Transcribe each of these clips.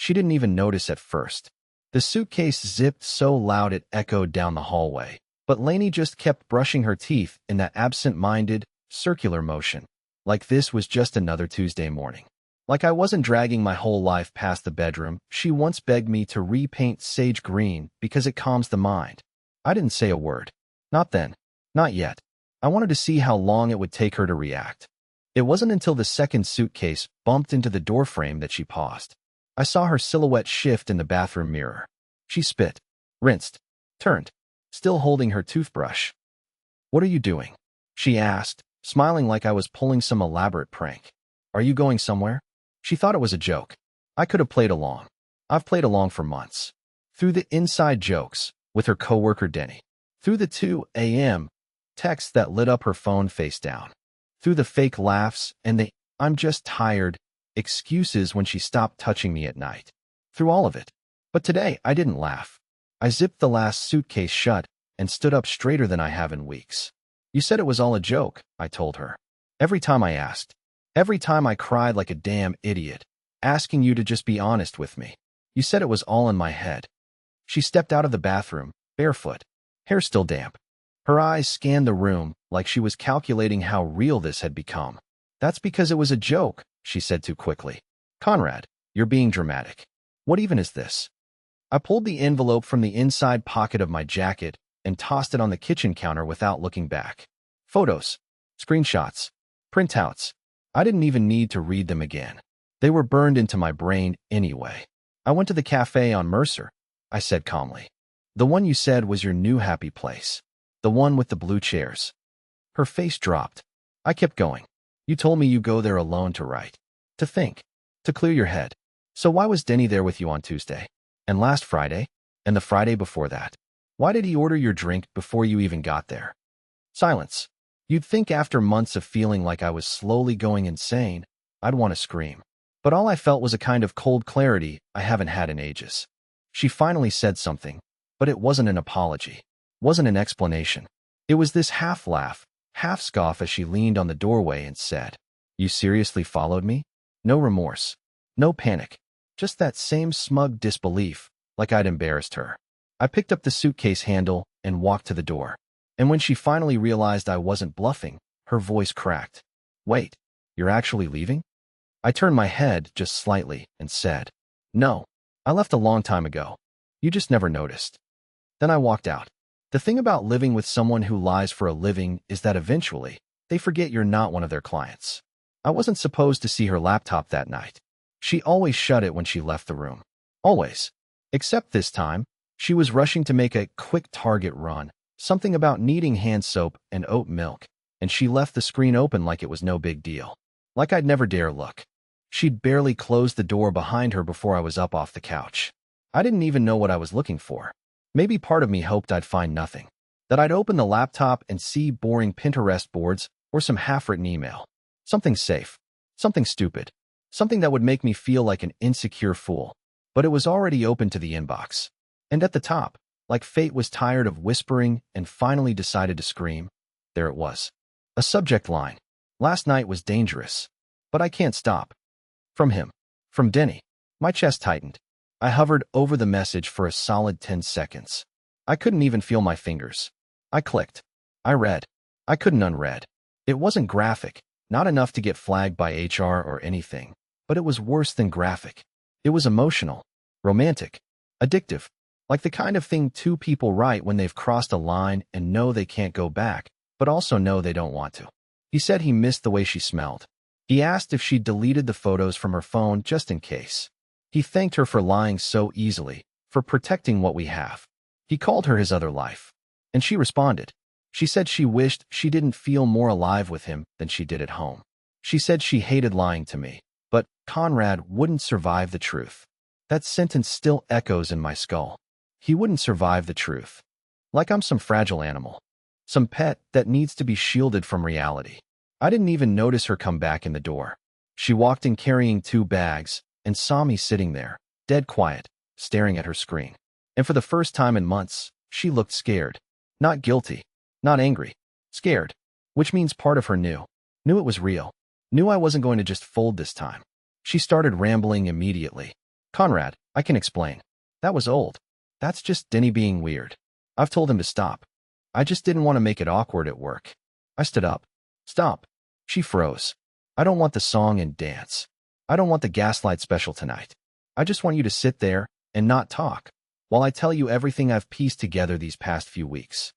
She didn't even notice at first. The suitcase zipped so loud it echoed down the hallway, but Lainey just kept brushing her teeth in that absent-minded, circular motion. Like this was just another Tuesday morning. Like I wasn't dragging my whole life past the bedroom. She once begged me to repaint sage green because it calms the mind. I didn't say a word. Not then. Not yet. I wanted to see how long it would take her to react. It wasn't until the second suitcase bumped into the doorframe that she paused. I saw her silhouette shift in the bathroom mirror. She spit, rinsed, turned, still holding her toothbrush. "What are you doing?" she asked, smiling like I was pulling some elaborate prank. "Are you going somewhere?" She thought it was a joke. I could have played along. I've played along for months. Through the inside jokes with her coworker Denny. Through the 2 a.m. texts that lit up her phone face down. Through the fake laughs and the "I'm just tired" excuses when she stopped touching me at night. Through all of it. But today, I didn't laugh. I zipped the last suitcase shut and stood up straighter than I have in weeks. "You said it was all a joke," I told her. "Every time I asked. Every time I cried like a damn idiot, asking you to just be honest with me. You said it was all in my head." She stepped out of the bathroom, barefoot, hair still damp. Her eyes scanned the room like she was calculating how real this had become. "That's because it was a joke," she said too quickly. "Conrad, you're being dramatic. What even is this?" I pulled the envelope from the inside pocket of my jacket and tossed it on the kitchen counter without looking back. Photos, screenshots, printouts. I didn't even need to read them again. They were burned into my brain anyway. "I went to the cafe on Mercer," I said calmly. "The one you said was your new happy place. The one with the blue chairs." Her face dropped. I kept going. "You told me you go there alone to write. To think. To clear your head. So why was Denny there with you on Tuesday? And last Friday? And the Friday before that? Why did he order your drink before you even got there?" Silence. You'd think after months of feeling like I was slowly going insane, I'd want to scream. But all I felt was a kind of cold clarity I haven't had in ages. She finally said something, but it wasn't an apology. Wasn't an explanation. It was this half-laugh, half-scoff as she leaned on the doorway and said, "You seriously followed me?" No remorse. No panic. Just that same smug disbelief, like I'd embarrassed her. I picked up the suitcase handle and walked to the door. And when she finally realized I wasn't bluffing, her voice cracked. "Wait, you're actually leaving?" I turned my head just slightly and said, "No, I left a long time ago. You just never noticed." Then I walked out. The thing about living with someone who lies for a living is that eventually, they forget you're not one of their clients. I wasn't supposed to see her laptop that night. She always shut it when she left the room. Always. Except this time, she was rushing to make a quick Target run. Something about needing hand soap and oat milk, and she left the screen open like it was no big deal. Like I'd never dare look. She'd barely closed the door behind her before I was up off the couch. I didn't even know what I was looking for. Maybe part of me hoped I'd find nothing. That I'd open the laptop and see boring Pinterest boards or some half-written email. Something safe. Something stupid. Something that would make me feel like an insecure fool. But it was already open to the inbox. And at the top, like fate was tired of whispering and finally decided to scream, there it was. A subject line. "Last night was dangerous. But I can't stop." From him. From Denny. My chest tightened. I hovered over the message for a solid 10 seconds. I couldn't even feel my fingers. I clicked. I read. I couldn't unread. It wasn't graphic, not enough to get flagged by HR or anything, but it was worse than graphic. It was emotional, romantic, addictive. Like the kind of thing two people write when they've crossed a line and know they can't go back, but also know they don't want to. He said he missed the way she smelled. He asked if she'd deleted the photos from her phone just in case. He thanked her for lying so easily, for protecting what we have. He called her his other life. And she responded. She said she wished she didn't feel more alive with him than she did at home. She said she hated lying to me, but Conrad wouldn't survive the truth. That sentence still echoes in my skull. He wouldn't survive the truth. Like I'm some fragile animal. Some pet that needs to be shielded from reality. I didn't even notice her come back in the door. She walked in carrying 2 bags and saw me sitting there, dead quiet, staring at her screen. And for the first time in months, she looked scared. Not guilty. Not angry. Scared. Which means part of her knew. Knew it was real. Knew I wasn't going to just fold this time. She started rambling immediately. Conrad, I can explain. That was old. That's just Denny being weird. I've told him to stop. I just didn't want to make it awkward at work. I stood up. Stop. She froze. I don't want the song and dance. I don't want the gaslight special tonight. I just want you to sit there and not talk while I tell you everything I've pieced together these past few weeks.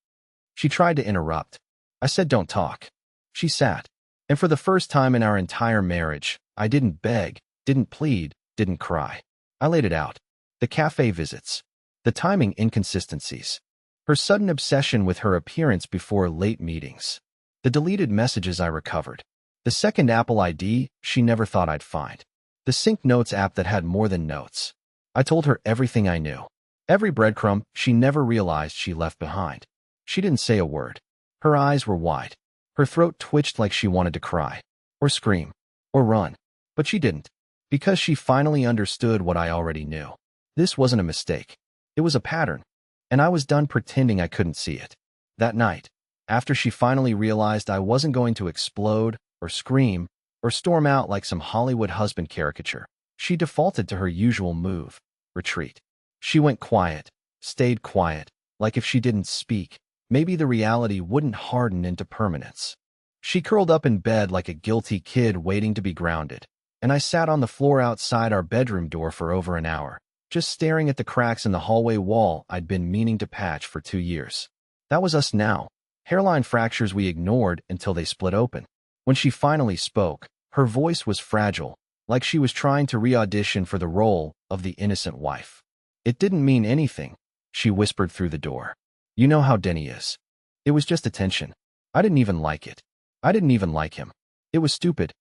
She tried to interrupt. I said don't talk. She sat. And for the first time in our entire marriage, I didn't beg, didn't plead, didn't cry. I laid it out. The cafe visits. The timing inconsistencies. Her sudden obsession with her appearance before late meetings. The deleted messages I recovered. The second Apple ID she never thought I'd find. The sync notes app that had more than notes. I told her everything I knew. Every breadcrumb she never realized she left behind. She didn't say a word. Her eyes were wide. Her throat twitched like she wanted to cry, or scream, or run. But she didn't, because she finally understood what I already knew. This wasn't a mistake. It was a pattern, and I was done pretending I couldn't see it. That night, after she finally realized I wasn't going to explode, or scream, or storm out like some Hollywood husband caricature, she defaulted to her usual move, retreat. She went quiet, stayed quiet, like if she didn't speak, maybe the reality wouldn't harden into permanence. She curled up in bed like a guilty kid waiting to be grounded, and I sat on the floor outside our bedroom door for over an hour, just staring at the cracks in the hallway wall I'd been meaning to patch for 2 years. That was us now, hairline fractures we ignored until they split open. When she finally spoke, her voice was fragile, like she was trying to re-audition for the role of the innocent wife. It didn't mean anything, she whispered through the door. You know how Denny is. It was just attention. I didn't even like it. I didn't even like him. It was stupid.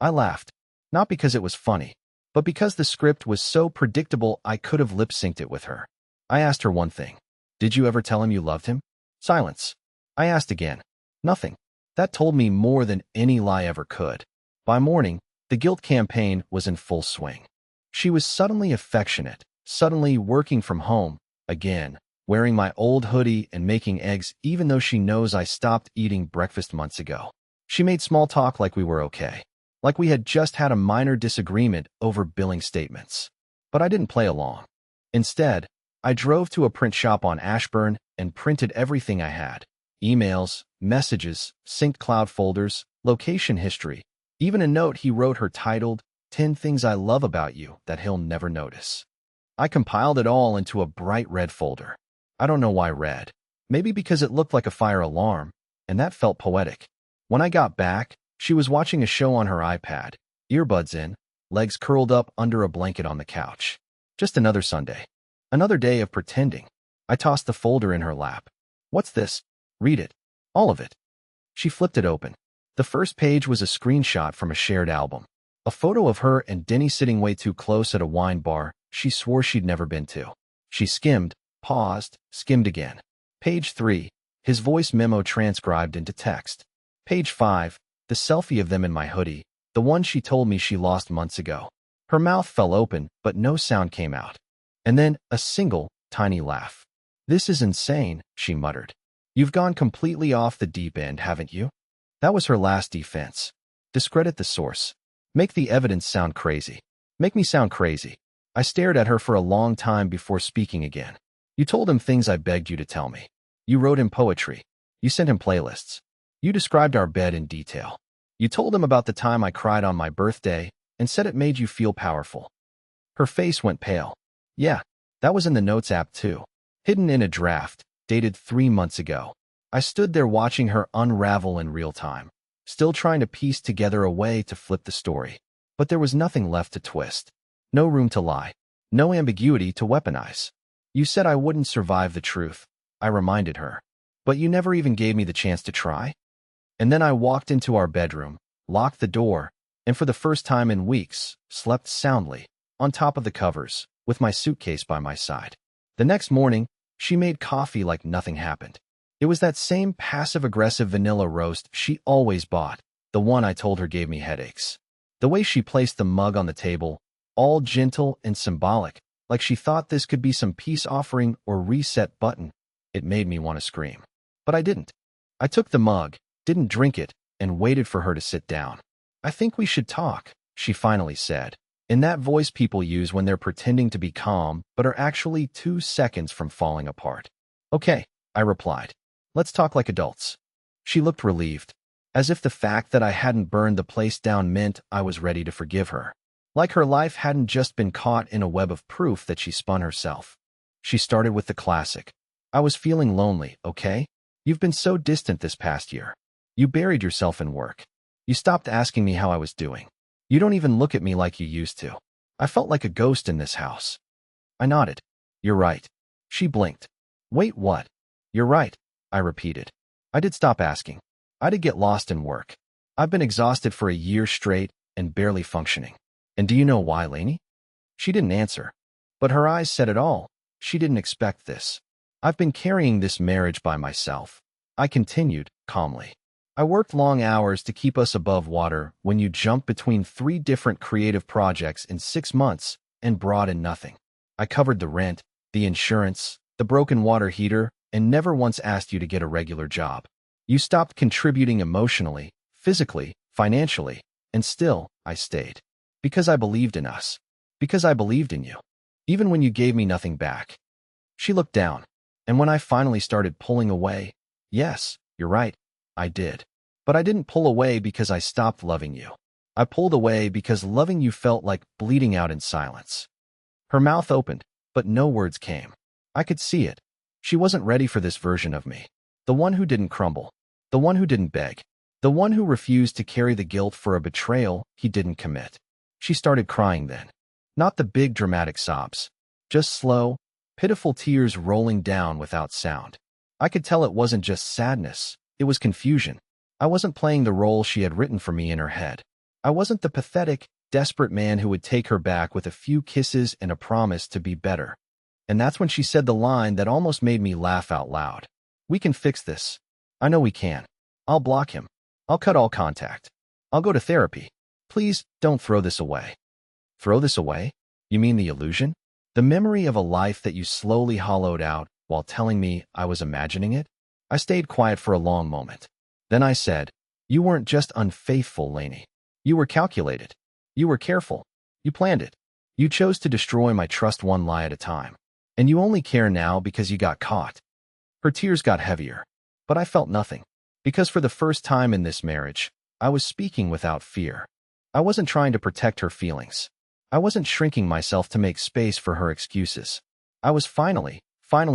I laughed, not because it was funny, but because the script was so predictable I could have lip-synced it with her. I asked her one thing. Did you ever tell him you loved him? Silence. I asked again. Nothing. That told me more than any lie ever could. By morning, the guilt campaign was in full swing. She was suddenly affectionate, suddenly working from home, again, wearing my old hoodie and making eggs even though she knows I stopped eating breakfast months ago. She made small talk like we were okay, like we had just had a minor disagreement over billing statements. But I didn't play along. Instead, I drove to a print shop on Ashburn and printed everything I had. Emails, messages, synced cloud folders, location history, even a note he wrote her titled, 10 Things I Love About You That He'll Never Notice. I compiled it all into a bright red folder. I don't know why red. Maybe because it looked like a fire alarm, and that felt poetic. When I got back, she was watching a show on her iPad, earbuds in, legs curled up under a blanket on the couch. Just another Sunday. Another day of pretending. I tossed the folder in her lap. What's this? Read it. All of it. She flipped it open. The first page was a screenshot from a shared album. A photo of her and Denny sitting way too close at a wine bar she swore she'd never been to. She skimmed, paused, skimmed again. Page 3, his voice memo transcribed into text. Page 5, the selfie of them in my hoodie, the one she told me she lost months ago. Her mouth fell open, but no sound came out. And then a single, tiny laugh. This is insane, she muttered. You've gone completely off the deep end, haven't you? That was her last defense. Discredit the source. Make the evidence sound crazy. Make me sound crazy. I stared at her for a long time before speaking again. You told him things I begged you to tell me. You wrote him poetry. You sent him playlists. You described our bed in detail. You told him about the time I cried on my birthday and said it made you feel powerful. Her face went pale. Yeah, that was in the notes app too. Hidden in a draft, dated 3 months ago. I stood there watching her unravel in real time, still trying to piece together a way to flip the story. But there was nothing left to twist. No room to lie. No ambiguity to weaponize. You said I wouldn't survive the truth, I reminded her. But you never even gave me the chance to try? And then I walked into our bedroom, locked the door, and for the first time in weeks, slept soundly, on top of the covers, with my suitcase by my side. The next morning, she made coffee like nothing happened. It was that same passive-aggressive vanilla roast she always bought, the one I told her gave me headaches. The way she placed the mug on the table, all gentle and symbolic, like she thought this could be some peace offering or reset button, it made me want to scream. But I didn't. I took the mug, didn't drink it, and waited for her to sit down. I think we should talk, she finally said. In that voice people use when they're pretending to be calm, but are actually 2 seconds from falling apart. Okay, I replied. Let's talk like adults. She looked relieved, as if the fact that I hadn't burned the place down meant I was ready to forgive her. Like her life hadn't just been caught in a web of proof that she spun herself. She started with the classic. I was feeling lonely, okay? You've been so distant this past year. You buried yourself in work. You stopped asking me how I was doing. You don't even look at me like you used to. I felt like a ghost in this house. I nodded. You're right. She blinked. Wait, what? You're right, I repeated. I did stop asking. I did get lost in work. I've been exhausted for a year straight and barely functioning. And do you know why, Lainey? She didn't answer. But her eyes said it all. She didn't expect this. I've been carrying this marriage by myself. I continued, calmly. I worked long hours to keep us above water when you jumped between 3 different creative projects in 6 months and brought in nothing. I covered the rent, the insurance, the broken water heater, and never once asked you to get a regular job. You stopped contributing emotionally, physically, financially, and still, I stayed. Because I believed in us. Because I believed in you. Even when you gave me nothing back. She looked down, and when I finally started pulling away, yes, you're right, I did. But I didn't pull away because I stopped loving you. I pulled away because loving you felt like bleeding out in silence. Her mouth opened, but no words came. I could see it. She wasn't ready for this version of me. The one who didn't crumble. The one who didn't beg. The one who refused to carry the guilt for a betrayal he didn't commit. She started crying then. Not the big dramatic sobs. Just slow, pitiful tears rolling down without sound. I could tell it wasn't just sadness. It was confusion. I wasn't playing the role she had written for me in her head. I wasn't the pathetic, desperate man who would take her back with a few kisses and a promise to be better. And that's when she said the line that almost made me laugh out loud. We can fix this. I know we can. I'll block him. I'll cut all contact. I'll go to therapy. Please, don't throw this away. Throw this away? You mean the illusion? The memory of a life that you slowly hollowed out while telling me I was imagining it? I stayed quiet for a long moment. Then I said, you weren't just unfaithful, Lainey. You were calculated. You were careful. You planned it. You chose to destroy my trust one lie at a time. And you only care now because you got caught. Her tears got heavier. But I felt nothing. Because for the first time in this marriage, I was speaking without fear. I wasn't trying to protect her feelings. I wasn't shrinking myself to make space for her excuses. I was finally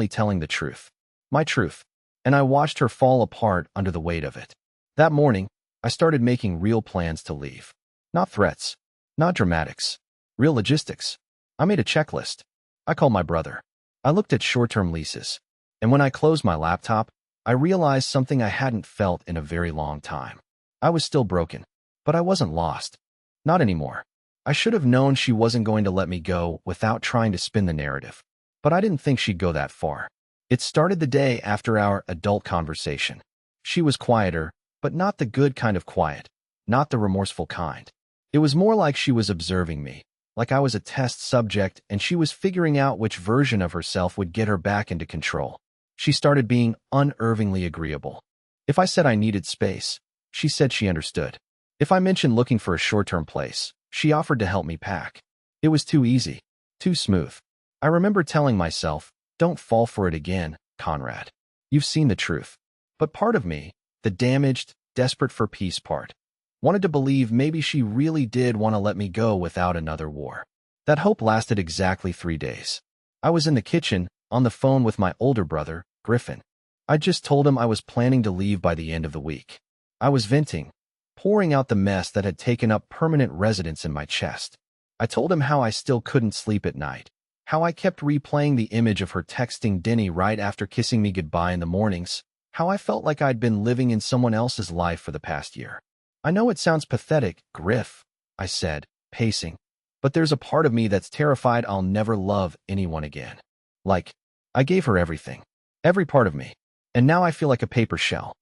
telling the truth. My truth. And I watched her fall apart under the weight of it. That morning, I started making real plans to leave. Not threats. Not dramatics. Real logistics. I made a checklist. I called my brother. I looked at short-term leases. And when I closed my laptop, I realized something I hadn't felt in a very long time. I was still broken. But I wasn't lost. Not anymore. I should have known she wasn't going to let me go without trying to spin the narrative. But I didn't think she'd go that far. It started the day after our adult conversation. She was quieter, but not the good kind of quiet, not the remorseful kind. It was more like she was observing me, like I was a test subject and she was figuring out which version of herself would get her back into control. She started being unervingly agreeable. If I said I needed space, she said she understood. If I mentioned looking for a short-term place, she offered to help me pack. It was too easy, too smooth. I remember telling myself, don't fall for it again, Conrad. You've seen the truth. But part of me, the damaged, desperate for peace part, wanted to believe maybe she really did want to let me go without another war. That hope lasted exactly 3 days. I was in the kitchen, on the phone with my older brother, Griffin. I just told him I was planning to leave by the end of the week. I was venting, pouring out the mess that had taken up permanent residence in my chest. I told him how I still couldn't sleep at night, how I kept replaying the image of her texting Denny right after kissing me goodbye in the mornings, how I felt like I'd been living in someone else's life for the past year. I know it sounds pathetic, Griff, I said, pacing, but there's a part of me that's terrified I'll never love anyone again. Like, I gave her everything, every part of me, and now I feel like a paper shell.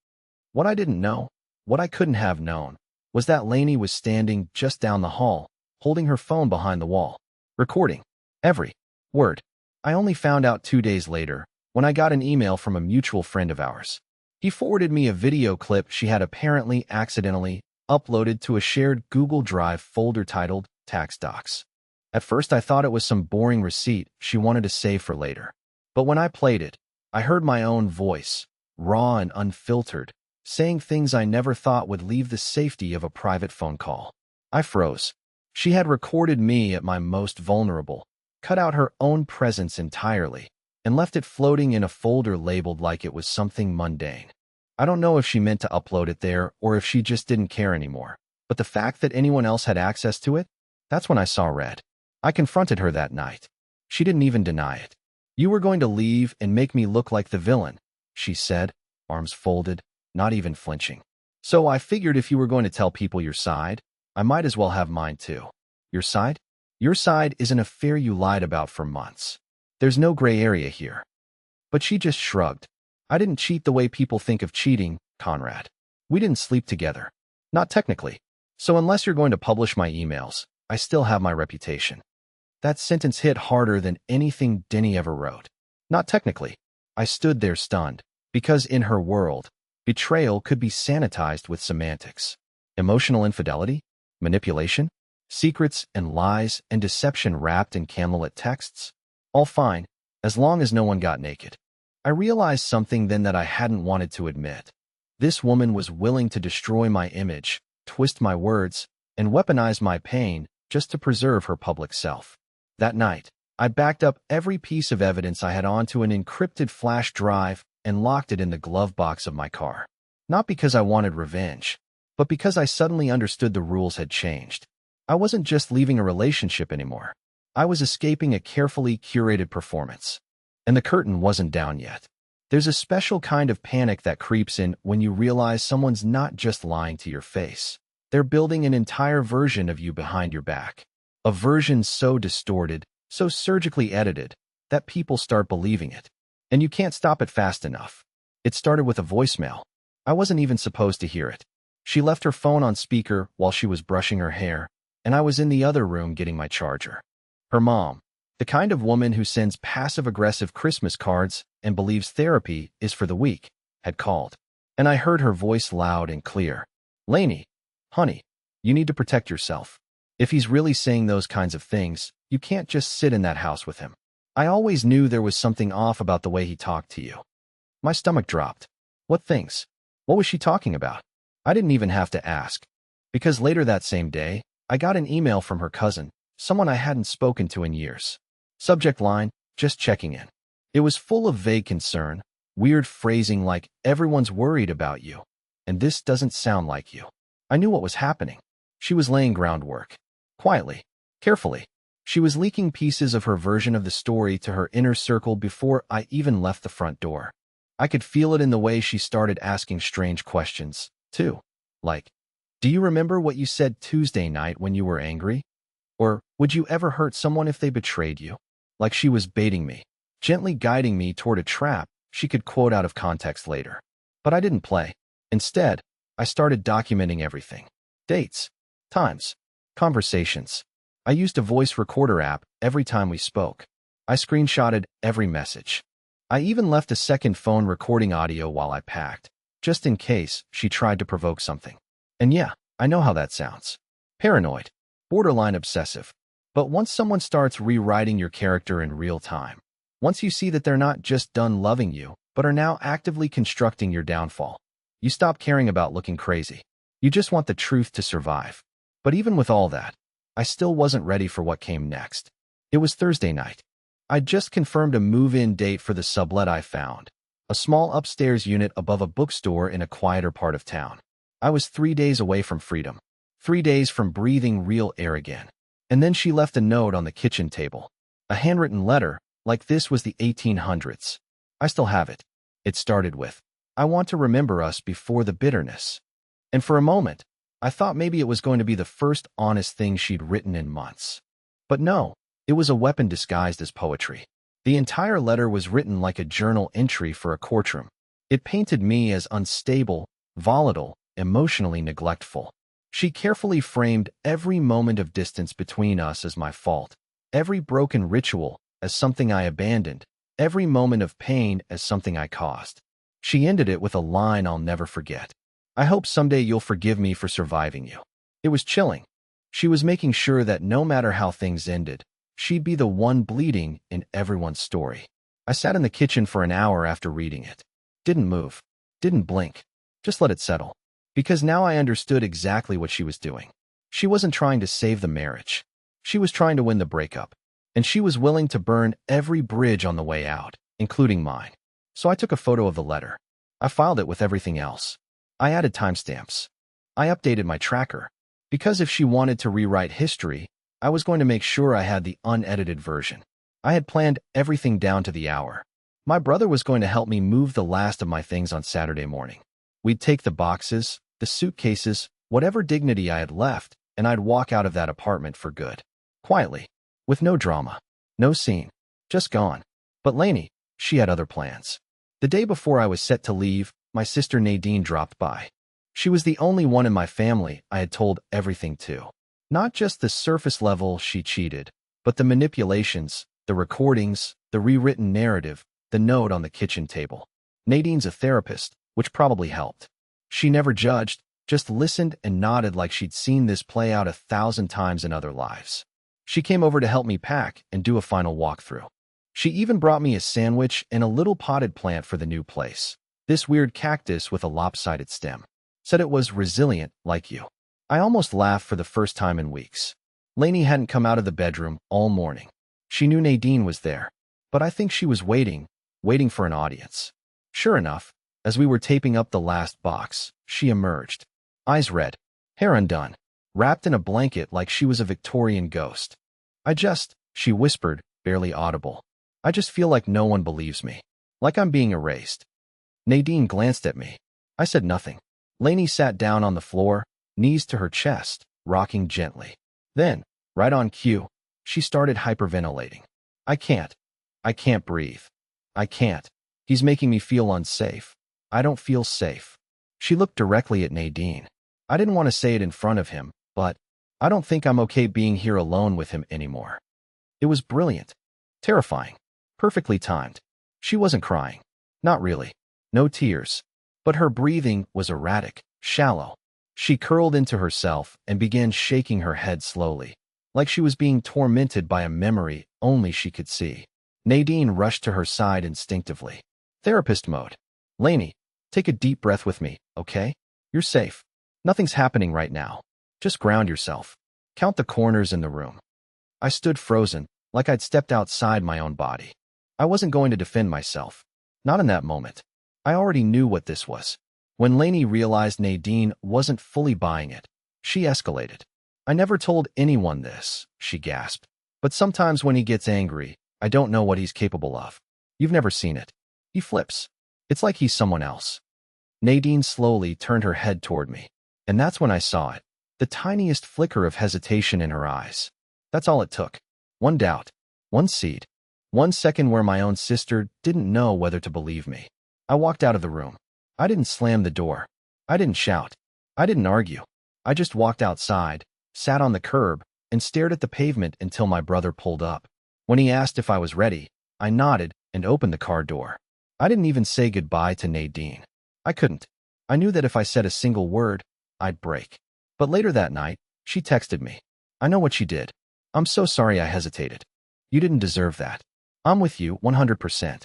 What I didn't know, what I couldn't have known, was that Lainey was standing just down the hall, holding her phone behind the wall, recording every word. I only found out 2 days later, when I got an email from a mutual friend of ours. He forwarded me a video clip she had apparently accidentally uploaded to a shared Google Drive folder titled Tax Docs. At first I thought it was some boring receipt she wanted to save for later. But when I played it, I heard my own voice, raw and unfiltered, saying things I never thought would leave the safety of a private phone call. I froze. She had recorded me at my most vulnerable, cut out her own presence entirely, and left it floating in a folder labeled like it was something mundane. I don't know if she meant to upload it there or if she just didn't care anymore, but the fact that anyone else had access to it, that's when I saw red. I confronted her that night. She didn't even deny it. "You were going to leave and make me look like the villain," she said, arms folded, not even flinching. "So I figured if you were going to tell people your side, I might as well have mine too." "Your side?" "Your side is an affair you lied about for months. There's no gray area here." But she just shrugged. "I didn't cheat the way people think of cheating, Conrad. We didn't sleep together. Not technically. So unless you're going to publish my emails, I still have my reputation." That sentence hit harder than anything Denny ever wrote. Not technically. I stood there stunned, because in her world, betrayal could be sanitized with semantics. Emotional infidelity? Manipulation? Secrets and lies and deception wrapped in candlelit texts? All fine, as long as no one got naked. I realized something then that I hadn't wanted to admit. This woman was willing to destroy my image, twist my words, and weaponize my pain just to preserve her public self. That night, I backed up every piece of evidence I had onto an encrypted flash drive and locked it in the glove box of my car. Not because I wanted revenge, but because I suddenly understood the rules had changed. I wasn't just leaving a relationship anymore. I was escaping a carefully curated performance. And the curtain wasn't down yet. There's a special kind of panic that creeps in when you realize someone's not just lying to your face. They're building an entire version of you behind your back. A version so distorted, so surgically edited, that people start believing it. And you can't stop it fast enough. It started with a voicemail. I wasn't even supposed to hear it. She left her phone on speaker while she was brushing her hair, and I was in the other room getting my charger. Her mom, the kind of woman who sends passive-aggressive Christmas cards and believes therapy is for the weak, had called. And I heard her voice loud and clear. "Lainey, honey, you need to protect yourself. If he's really saying those kinds of things, you can't just sit in that house with him. I always knew there was something off about the way he talked to you." My stomach dropped. What things? What was she talking about? I didn't even have to ask. Because later that same day, I got an email from her cousin, someone I hadn't spoken to in years. Subject line, "Just checking in." It was full of vague concern, weird phrasing like, "Everyone's worried about you, and this doesn't sound like you." I knew what was happening. She was laying groundwork. Quietly, carefully. She was leaking pieces of her version of the story to her inner circle before I even left the front door. I could feel it in the way she started asking strange questions, too. Like, "Do you remember what you said Tuesday night when you were angry?" Or, "Would you ever hurt someone if they betrayed you?" Like she was baiting me, gently guiding me toward a trap she could quote out of context later. But I didn't play. Instead, I started documenting everything. Dates, times, conversations. I used a voice recorder app every time we spoke. I screenshotted every message. I even left a second phone recording audio while I packed, just in case she tried to provoke something. And yeah, I know how that sounds. Paranoid, borderline obsessive. But once someone starts rewriting your character in real time, once you see that they're not just done loving you, but are now actively constructing your downfall, you stop caring about looking crazy. You just want the truth to survive. But even with all that, I still wasn't ready for what came next. It was Thursday night. I'd just confirmed a move-in date for the sublet I found, a small upstairs unit above a bookstore in a quieter part of town. I was 3 days away from freedom, 3 days from breathing real air again. And then she left a note on the kitchen table, a handwritten letter, like this was the 1800s. I still have it. It started with, "I want to remember us before the bitterness." And for a moment, I thought maybe it was going to be the first honest thing she'd written in months. But no, it was a weapon disguised as poetry. The entire letter was written like a journal entry for a courtroom. It painted me as unstable, volatile, emotionally neglectful. She carefully framed every moment of distance between us as my fault, every broken ritual as something I abandoned, every moment of pain as something I caused. She ended it with a line I'll never forget. "I hope someday you'll forgive me for surviving you." It was chilling. She was making sure that no matter how things ended, she'd be the one bleeding in everyone's story. I sat in the kitchen for an hour after reading it. Didn't move. Didn't blink. Just let it settle. Because now I understood exactly what she was doing. She wasn't trying to save the marriage. She was trying to win the breakup. And she was willing to burn every bridge on the way out, including mine. So I took a photo of the letter. I filed it with everything else. I added timestamps. I updated my tracker. Because if she wanted to rewrite history, I was going to make sure I had the unedited version. I had planned everything down to the hour. My brother was going to help me move the last of my things on Saturday morning. We'd take the boxes, the suitcases, whatever dignity I had left, and I'd walk out of that apartment for good. Quietly. With no drama. No scene. Just gone. But Lainey, she had other plans. The day before I was set to leave, my sister Nadine dropped by. She was the only one in my family I had told everything to. Not just the surface level she cheated, but the manipulations, the recordings, the rewritten narrative, the note on the kitchen table. Nadine's a therapist, which probably helped. She never judged, just listened and nodded like she'd seen this play out 1,000 times in other lives. She came over to help me pack and do a final walkthrough. She even brought me a sandwich and a little potted plant for the new place. This weird cactus with a lopsided stem. Said it was resilient, like you. I almost laughed for the first time in weeks. Lainey hadn't come out of the bedroom all morning. She knew Nadine was there, but I think she was waiting for an audience. Sure enough, as we were taping up the last box, she emerged. Eyes red, hair undone, wrapped in a blanket like she was a Victorian ghost. She whispered, barely audible. I just feel like no one believes me. Like I'm being erased. Nadine glanced at me. I said nothing. Lainey sat down on the floor, knees to her chest, rocking gently. Then, right on cue, she started hyperventilating. I can't breathe. I can't. He's making me feel unsafe. I don't feel safe. She looked directly at Nadine. I didn't want to say it in front of him, but I don't think I'm okay being here alone with him anymore. It was brilliant. Terrifying. Perfectly timed. She wasn't crying. Not really. No tears. But her breathing was erratic, shallow. She curled into herself and began shaking her head slowly, like she was being tormented by a memory only she could see. Nadine rushed to her side instinctively. Therapist mode. Lainey, take a deep breath with me, okay? You're safe. Nothing's happening right now. Just ground yourself. Count the corners in the room. I stood frozen, like I'd stepped outside my own body. I wasn't going to defend myself. Not in that moment. I already knew what this was. When Lainey realized Nadine wasn't fully buying it, she escalated. I never told anyone this, she gasped. But sometimes when he gets angry, I don't know what he's capable of. You've never seen it. He flips. It's like he's someone else. Nadine slowly turned her head toward me. And that's when I saw it. The tiniest flicker of hesitation in her eyes. That's all it took. One doubt. One seed. 1 second where my own sister didn't know whether to believe me. I walked out of the room. I didn't slam the door. I didn't shout. I didn't argue. I just walked outside, sat on the curb, and stared at the pavement until my brother pulled up. When he asked if I was ready, I nodded and opened the car door. I didn't even say goodbye to Nadine. I couldn't. I knew that if I said a single word, I'd break. But later that night, she texted me. I know what she did. I'm so sorry I hesitated. You didn't deserve that. I'm with you 100%.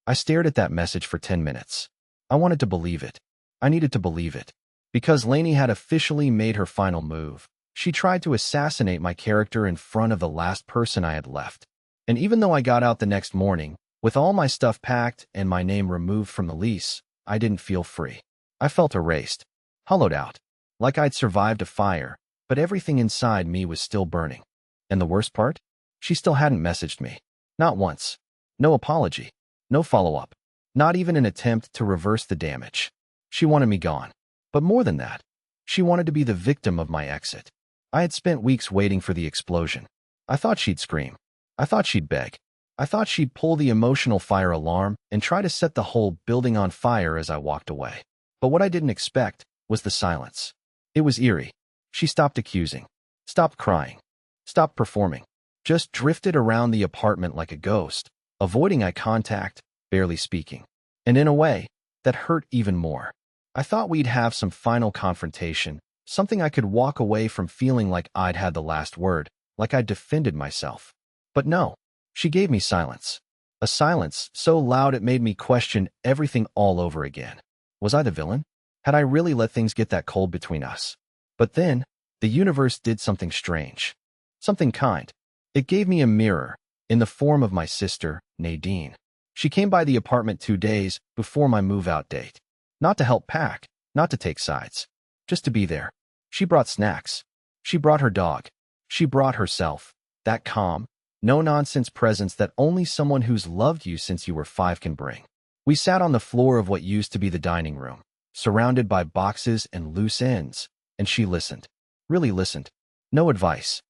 I stared at that message for 10 minutes. I wanted to believe it. I needed to believe it. Because Lainey had officially made her final move. She tried to assassinate my character in front of the last person I had left. And even though I got out the next morning, with all my stuff packed and my name removed from the lease, I didn't feel free. I felt erased. Hollowed out. Like I'd survived a fire, but everything inside me was still burning. And the worst part? She still hadn't messaged me. Not once. No apology. No follow-up. Not even an attempt to reverse the damage. She wanted me gone. But more than that, she wanted to be the victim of my exit. I had spent weeks waiting for the explosion. I thought she'd scream. I thought she'd beg. I thought she'd pull the emotional fire alarm and try to set the whole building on fire as I walked away. But what I didn't expect was the silence. It was eerie. She stopped accusing. Stopped crying. Stopped performing. Just drifted around the apartment like a ghost, avoiding eye contact, barely speaking. And in a way, that hurt even more. I thought we'd have some final confrontation, something I could walk away from feeling like I'd had the last word, like I'd defended myself. But no, she gave me silence. A silence so loud it made me question everything all over again. Was I the villain? Had I really let things get that cold between us? But then, the universe did something strange. Something kind. It gave me a mirror, in the form of my sister, Nadine. She came by the apartment 2 days before my move-out date. Not to help pack, not to take sides. Just to be there. She brought snacks. She brought her dog. She brought herself. That calm, no-nonsense presence that only someone who's loved you since you were 5 can bring. We sat on the floor of what used to be the dining room, surrounded by boxes and loose ends, and she listened. Really listened. No advice.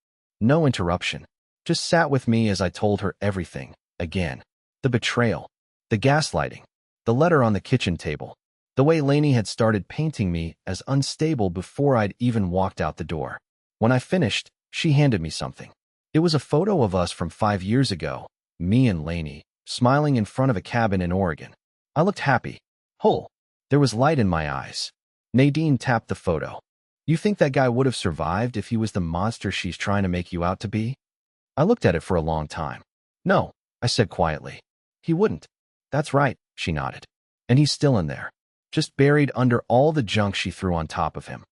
No interruption. Just sat with me as I told her everything, again. The betrayal. The gaslighting. The letter on the kitchen table. The way Lainey had started painting me as unstable before I'd even walked out the door. When I finished, she handed me something. It was a photo of us from 5 years ago, me and Lainey, smiling in front of a cabin in Oregon. I looked happy. Whole. There was light in my eyes. Nadine tapped the photo. You think that guy would have survived if he was the monster she's trying to make you out to be? I looked at it for a long time. No, I said quietly. He wouldn't. That's right, she nodded. And he's still in there. Just buried under all the junk she threw on top of him.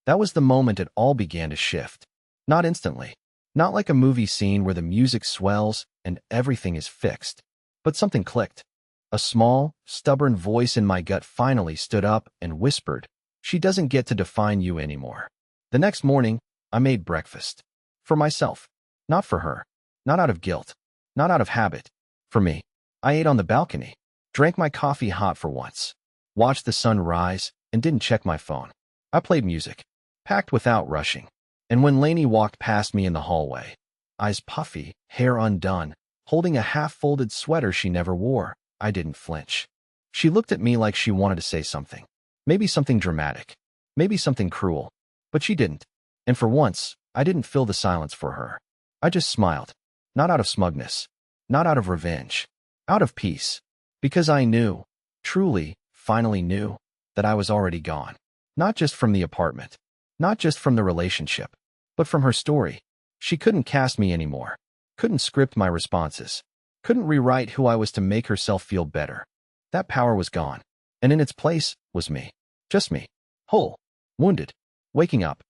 That was the moment it all began to shift. Not instantly. Not like a movie scene where the music swells and everything is fixed. But something clicked. A small, stubborn voice in my gut finally stood up and whispered, "She doesn't get to define you anymore." The next morning, I made breakfast. For myself. Not for her. Not out of guilt. Not out of habit. For me. I ate on the balcony. Drank my coffee hot for once. Watched the sun rise and didn't check my phone. I played music. Packed without rushing. And when Lainey walked past me in the hallway, eyes puffy, hair undone, holding a half-folded sweater she never wore, I didn't flinch. She looked at me like she wanted to say something. Maybe something dramatic. Maybe something cruel. But she didn't. And for once, I didn't fill the silence for her. I just smiled. Not out of smugness. Not out of revenge. Out of peace. Because I knew, truly, finally knew, that I was already gone. Not just from the apartment. Not just from the relationship. But from her story. She couldn't cast me anymore. Couldn't script my responses. Couldn't rewrite who I was to make herself feel better. That power was gone. And in its place was me. Just me. Whole. Wounded. Waking up.